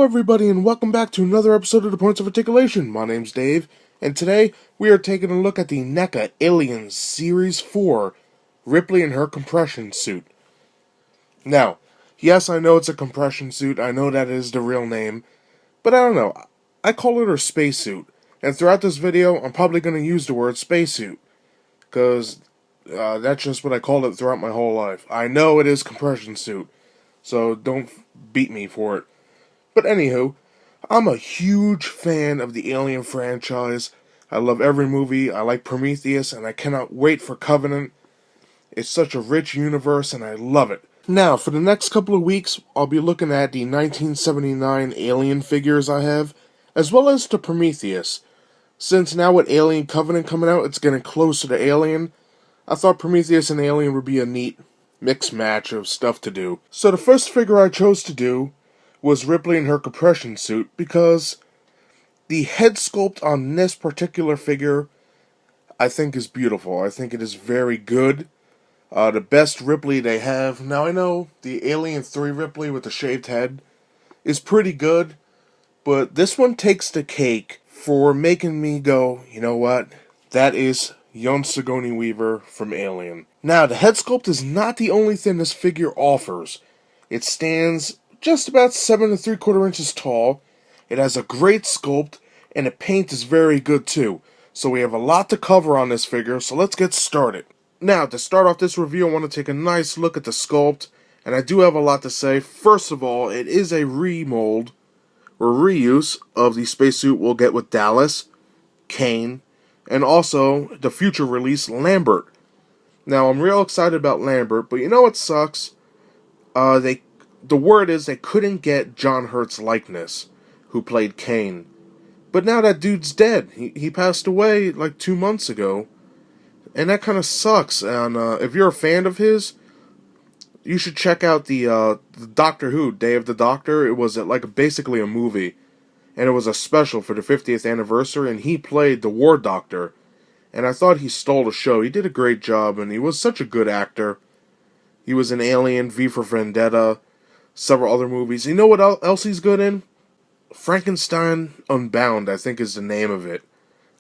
Hello everybody and welcome back to another episode of the Points of Articulation. My name's Dave, and today we are taking a look at the Neca Alien Series 4, Ripley and her compression suit. Now, yes, I know it's a compression suit, I know that is the real name, but I don't know, I call it her spacesuit, and throughout this video I'm probably going to use the word spacesuit, because that's just what I called it throughout my whole life. I know it is compression suit, so don't beat me for it. But anywho, I'm a huge fan of the Alien franchise. I love every movie. I like Prometheus, and I cannot wait for Covenant. It's such a rich universe, and I love it. Now, for the next couple of weeks, I'll be looking at the 1979 Alien figures I have, as well as to Prometheus. Since now with Alien Covenant coming out, it's getting closer to Alien, I thought Prometheus and Alien would be a neat mixed match of stuff to do. So the first figure I chose to do was Ripley in her compression suit, because the head sculpt on this particular figure I think is beautiful. I think it is very good. The best Ripley they have. Now I know the Alien 3 Ripley with the shaved head is pretty good, but this one takes the cake for making me go, you know what? That is young Sigourney Weaver from Alien. Now, the head sculpt is not the only thing this figure offers. It stands just about 7 3/4 inches tall. It has a great sculpt, and the paint is very good too. So we have a lot to cover on this figure, so let's get started. Now, to start off this review, I want to take a nice look at the sculpt, and I do have a lot to say. First of all, it is a remold, or reuse, of the spacesuit we'll get with Dallas, Kane, and also the future release, Lambert. Now, I'm real excited about Lambert, but you know what sucks? The word is they couldn't get John Hurt's likeness, who played Kane. But now that dude's dead. He passed away like 2 months ago. And that kind of sucks. And if you're a fan of his, you should check out the Doctor Who, Day of the Doctor. It was basically a movie. And it was a special for the 50th anniversary, and he played the War Doctor. And I thought he stole the show. He did a great job, and he was such a good actor. He was in Alien, V for Vendetta, several other movies. You know what else he's good in? Frankenstein Unbound, I think is the name of it.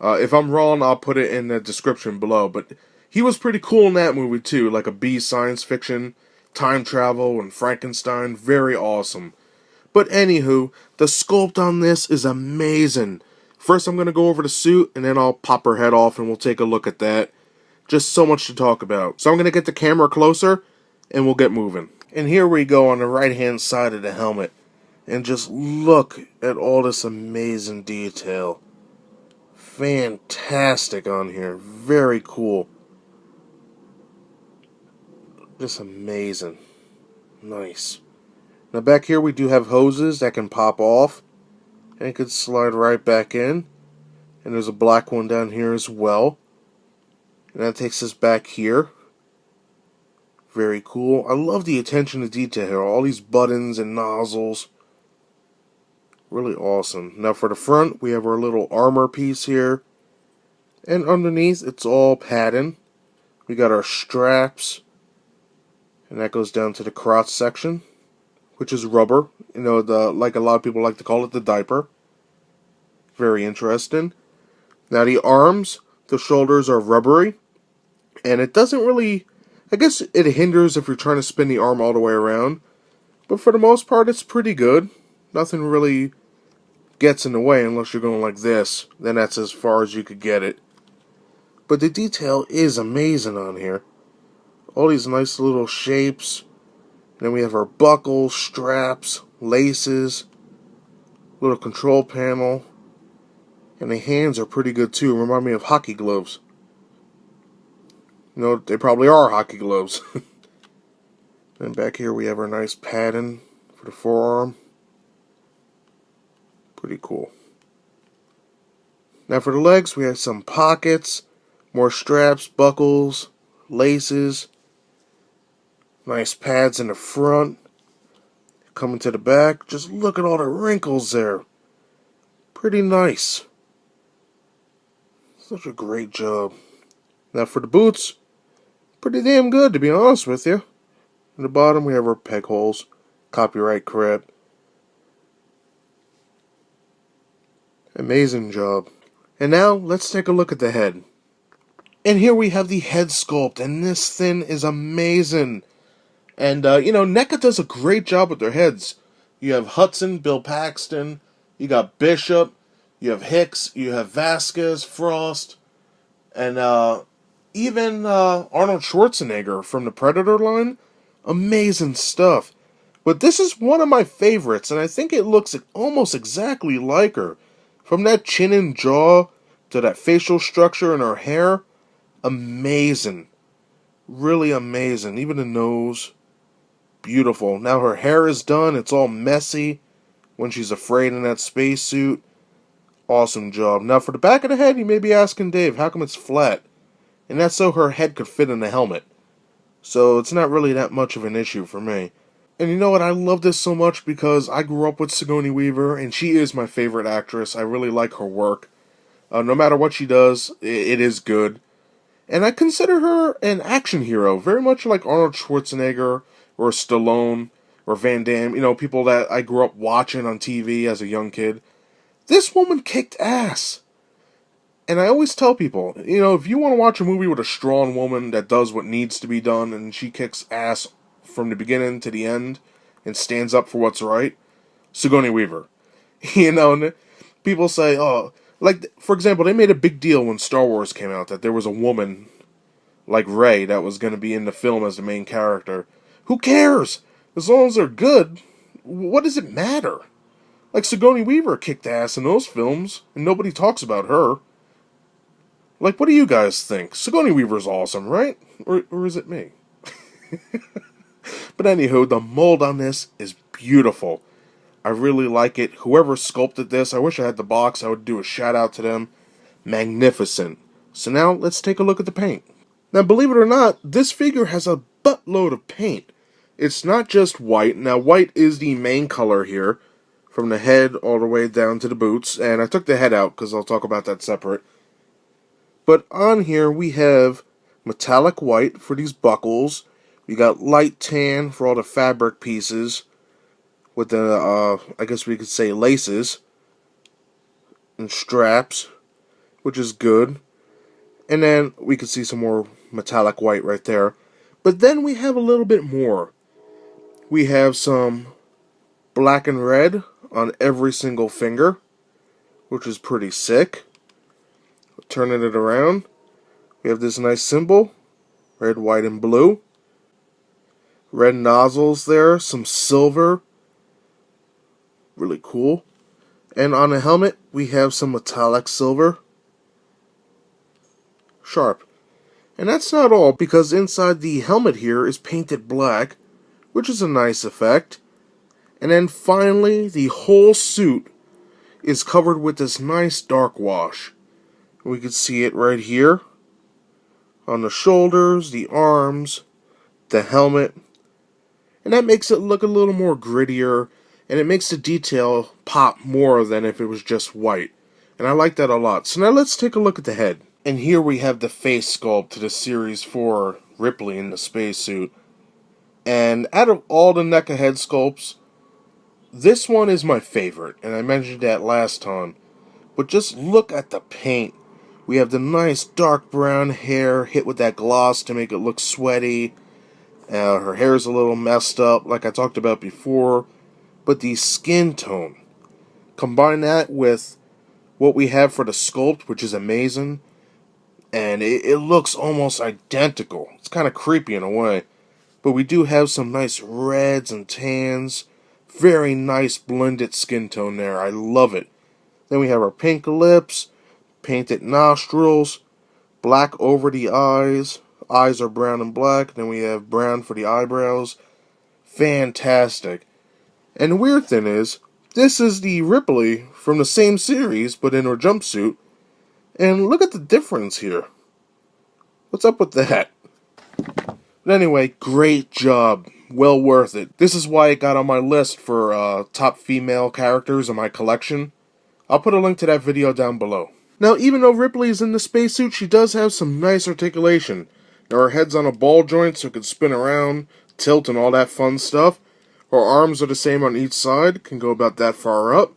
If I'm wrong, I'll put it in the description below. But he was pretty cool in that movie too, like a B science fiction, time travel, and Frankenstein. Very awesome. But anywho, the sculpt on this is amazing. First I'm going to go over the suit, and then I'll pop her head off and we'll take a look at that. Just so much to talk about. So I'm going to get the camera closer, and we'll get moving. And here we go on the right hand side of the helmet. And just look at all this amazing detail. Fantastic on here. Very cool. Just amazing. Nice. Now back here we do have hoses that can pop off. And it could slide right back in. And there's a black one down here as well. And that takes us back here. Very cool. I love the attention to detail here. All these buttons and nozzles. Really awesome. Now for the front, we have our little armor piece here. And underneath, it's all padding. We got our straps. And that goes down to the crotch section, which is rubber. You know, like a lot of people like to call it, the diaper. Very interesting. Now the arms, the shoulders are rubbery. And it doesn't really... I guess it hinders if you're trying to spin the arm all the way around. But for the most part, it's pretty good. Nothing really gets in the way unless you're going like this. Then that's as far as you could get it. But the detail is amazing on here. All these nice little shapes. And then we have our buckles, straps, laces, little control panel. And the hands are pretty good too. Remind me of hockey gloves. You know, they probably are hockey gloves. And back here we have our nice padding for the forearm. Pretty cool. Now for the legs, we have some pockets, more straps, buckles, laces, nice pads in the front. Coming to the back, just look at all the wrinkles there. Pretty nice. Such a great job. Now for the boots, pretty damn good, to be honest with you. In the bottom we have our peg holes, copyright correct. Amazing job. And now, let's take a look at the head. And here we have the head sculpt, and this thing is amazing. And, Neca does a great job with their heads. You have Hudson, Bill Paxton, you got Bishop, you have Hicks, you have Vasquez, Frost, and even Arnold Schwarzenegger from the Predator line. Amazing stuff. But this is one of my favorites, and I think it looks almost exactly like her. From that chin and jaw to that facial structure and her hair, amazing. Really amazing. Even the nose, beautiful. Now her hair is done. It's all messy when she's afraid in that spacesuit. Awesome job. Now for the back of the head, you may be asking Dave, how come it's flat? And that's so her head could fit in the helmet. So it's not really that much of an issue for me. And you know what, I love this so much because I grew up with Sigourney Weaver, and she is my favorite actress. I really like her work. No matter what she does, it is good. And I consider her an action hero, very much like Arnold Schwarzenegger, or Stallone, or Van Damme, people that I grew up watching on TV as a young kid. This woman kicked ass. And I always tell people, if you want to watch a movie with a strong woman that does what needs to be done, and she kicks ass from the beginning to the end, and stands up for what's right, Sigourney Weaver. And people say, oh, like, for example, they made a big deal when Star Wars came out that there was a woman like Rey that was going to be in the film as the main character. Who cares? As long as they're good, what does it matter? Like, Sigourney Weaver kicked ass in those films, and nobody talks about her. Like, what do you guys think? Sigourney Weaver's awesome, right? Or is it me? But anywho, the mold on this is beautiful. I really like it. Whoever sculpted this, I wish I had the box. I would do a shout out to them. Magnificent. So now, let's take a look at the paint. Now, believe it or not, this figure has a buttload of paint. It's not just white. Now, white is the main color here, from the head all the way down to the boots. And I took the head out because I'll talk about that separate. But on here, we have metallic white for these buckles. We got light tan for all the fabric pieces with the, I guess we could say laces and straps, which is good. And then we could see some more metallic white right there. But then we have a little bit more. We have some black and red on every single finger, which is pretty sick. Turning it around, we have this nice symbol, red, white, and blue. Red nozzles there, some silver, really cool. And on the helmet, we have some metallic silver, sharp. And that's not all, because inside the helmet here is painted black, which is a nice effect. And then finally, the whole suit is covered with this nice dark wash. We can see it right here on the shoulders, the arms, the helmet. And that makes it look a little more grittier, and it makes the detail pop more than if it was just white. And I like that a lot. So now let's take a look at the head. And here we have the face sculpt to the Series 4 Ripley in the spacesuit. And out of all the NECA head sculpts, this one is my favorite, and I mentioned that last time. But just look at the paint. We have the nice dark brown hair hit with that gloss to make it look sweaty. Her hair is a little messed up, like I talked about before. But the skin tone, combine that with what we have for the sculpt, which is amazing. And it looks almost identical. It's kind of creepy in a way. But we do have some nice reds and tans. Very nice blended skin tone there. I love it. Then we have our pink lips, painted nostrils, black over the eyes. Eyes are brown and black. Then we have brown for the eyebrows. Fantastic. And the weird thing is, this is the Ripley from the same series, but in her jumpsuit. And look at the difference here. What's up with that? But anyway, great job. Well worth it. This is why it got on my list for top female characters in my collection. I'll put a link to that video down below. Now, even though Ripley is in the spacesuit, she does have some nice articulation. Now, her head's on a ball joint so it can spin around, tilt, and all that fun stuff. Her arms are the same on each side, can go about that far up.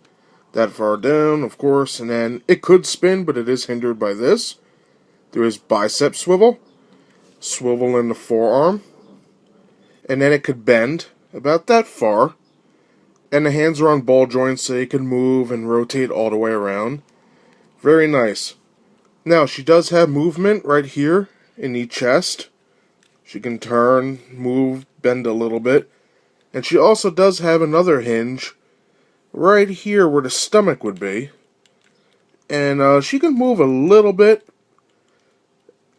that far down, of course, and then it could spin, but it is hindered by this. There is bicep swivel, swivel in the forearm, and then it could bend about that far, and the hands are on ball joints so you can move and rotate all the way around. Very nice. Now, she does have movement right here in the chest. She can turn, move, bend a little bit. And she also does have another hinge right here where the stomach would be. And she can move a little bit.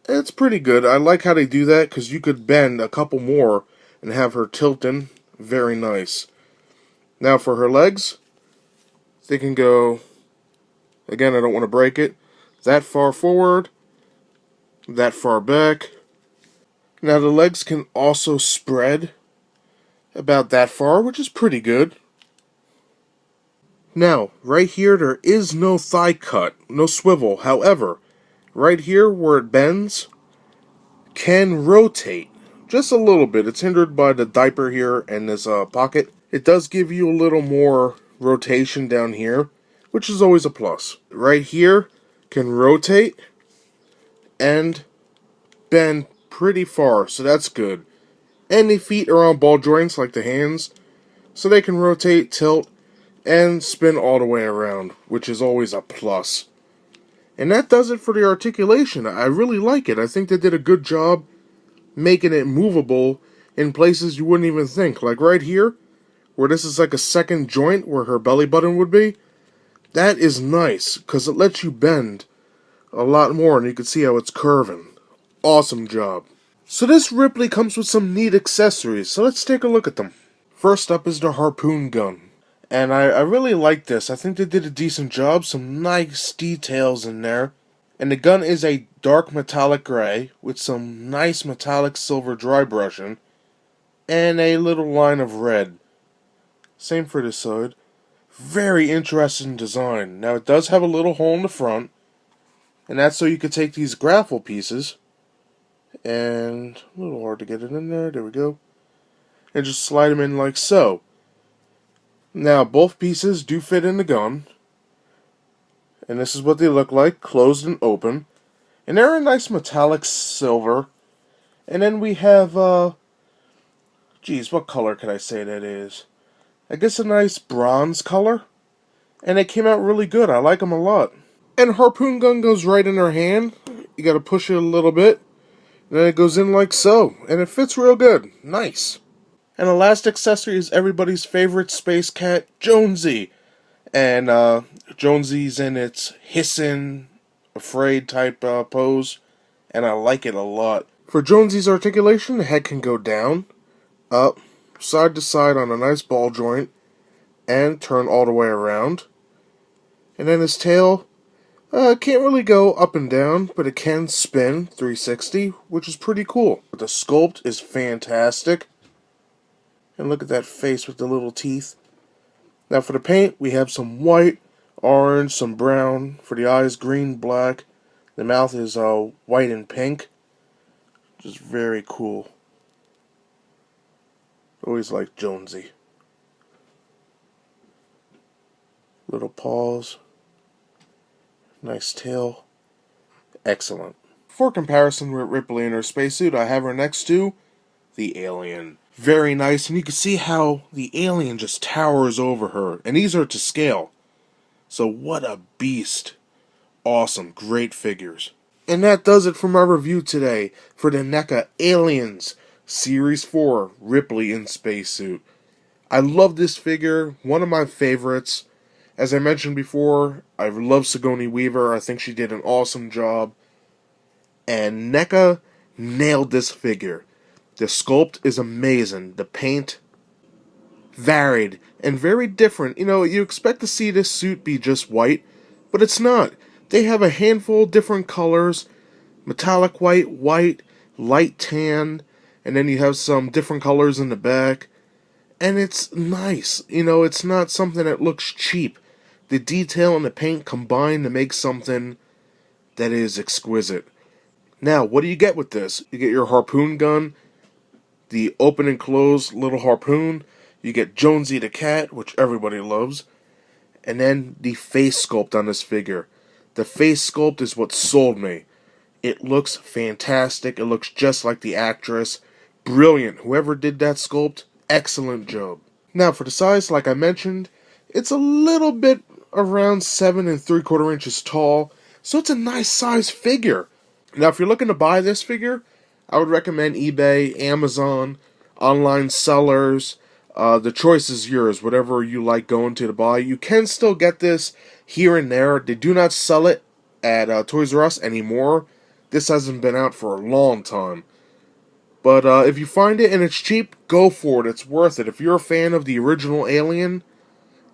It's pretty good. I like how they do that because you could bend a couple more and have her tilting. Very nice. Now for her legs, they can go, again, I don't want to break it, that far forward, that far back. Now the legs can also spread about that far, which is pretty good. Now, right here, there is no thigh cut, no swivel. However, right here where it bends, can rotate just a little bit. It's hindered by the diaper here and this pocket. It does give you a little more rotation down here, which is always a plus. Right here can rotate and bend pretty far, so that's good. And the feet are on ball joints like the hands, so they can rotate, tilt, and spin all the way around, which is always a plus. And that does it for the articulation. I really like it. I think they did a good job making it movable in places you wouldn't even think. Like right here, where this is like a second joint where her belly button would be. That is nice, because it lets you bend a lot more, and you can see how it's curving. Awesome job. So this Ripley comes with some neat accessories, so let's take a look at them. First up is the harpoon gun. And I really like this. I think they did a decent job. Some nice details in there. And the gun is a dark metallic gray with some nice metallic silver dry brushing and a little line of red. Same for this side. Very interesting design. Now it does have a little hole in the front, and that's so you could take these grapple pieces, and a little hard to get it in there, there we go, and just slide them in like so. Now both pieces do fit in the gun, and this is what they look like, closed and open, and they're a nice metallic silver. And then we have, geez, what color could I say that is? I guess a nice bronze color. And they came out really good. I like them a lot. And harpoon gun goes right in her hand. You gotta push it a little bit. And then it goes in like so. And it fits real good. Nice. And the last accessory is everybody's favorite space cat, Jonesy. And Jonesy's in its hissing, afraid type pose. And I like it a lot. For Jonesy's articulation, the head can go down, up, side to side on a nice ball joint, and turn all the way around. And then his tail can't really go up and down, but it can spin 360, which is pretty cool. But the sculpt is fantastic. And look at that face with the little teeth. Now for the paint, we have some white, orange, some brown. For the eyes, green, black. The mouth is white and pink. Just very cool. Always liked Jonesy. Little paws. Nice tail. Excellent. For comparison with Ripley in her spacesuit, I have her next to the alien. Very nice, and you can see how the alien just towers over her. And these are to scale. So what a beast. Awesome, great figures. And that does it for my review today for the Neca Aliens Series 4 Ripley in Spacesuit. I love this figure, one of my favorites. As I mentioned before, I love Sigourney Weaver. I think she did an awesome job. And Neca nailed this figure. The sculpt is amazing. The paint, varied and very different. You know, you expect to see this suit be just white, but it's not. They have a handful of different colors. Metallic white, white, light tan, and then you have some different colors in the back. And it's nice. You know, it's not something that looks cheap. The detail and the paint combine to make something that is exquisite. Now, what do you get with this? You get your harpoon gun, the open and close little harpoon. You get Jonesy the cat, which everybody loves. And then the face sculpt on this figure. The face sculpt is what sold me. It looks fantastic. It looks just like the actress. Brilliant. Whoever did that sculpt, excellent job. Now for the size, like I mentioned, it's a little bit around 7 3/4 inches tall, so it's a nice size figure. Now if you're looking to buy this figure, I would recommend eBay, Amazon, online sellers. The choice is yours, whatever you like going to buy. You can still get this here and there. They do not sell it at Toys R Us anymore. This hasn't been out for a long time. But if you find it and it's cheap, go for it. It's worth it. If you're a fan of the original Alien,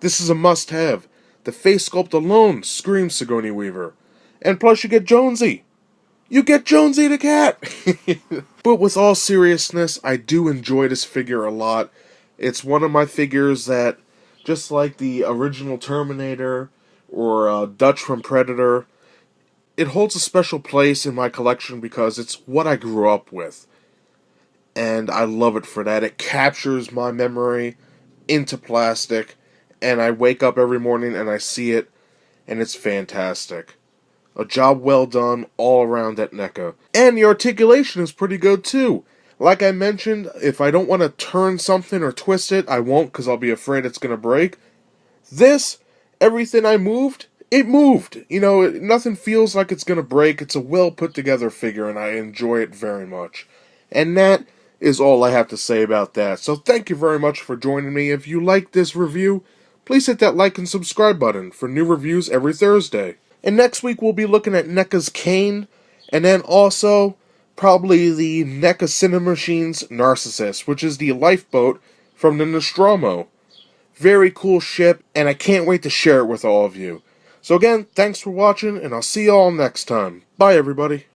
this is a must-have. The face sculpt alone screams Sigourney Weaver. And plus you get Jonesy. You get Jonesy the cat! But with all seriousness, I do enjoy this figure a lot. It's one of my figures that, just like the original Terminator or Dutch from Predator, it holds a special place in my collection because it's what I grew up with. And I love it for that. It captures my memory into plastic, and I wake up every morning and I see it, and it's fantastic. A job well done all around at Neca. And the articulation is pretty good too. Like I mentioned, if I don't want to turn something or twist it, I won't because I'll be afraid it's going to break. This, everything I moved, it moved. You know, nothing feels like it's going to break. It's a well put together figure and I enjoy it very much. And that is all I have to say about that. So thank you very much for joining me. If you like this review, please hit that like and subscribe button for new reviews every Thursday. And next week we'll be looking at NECA's Kane, and then also probably the NECA Cinemachine's Narcissus, which is the lifeboat from the Nostromo. Very cool ship, and I can't wait to share it with all of you. So again, thanks for watching, and I'll see you all next time. Bye, everybody.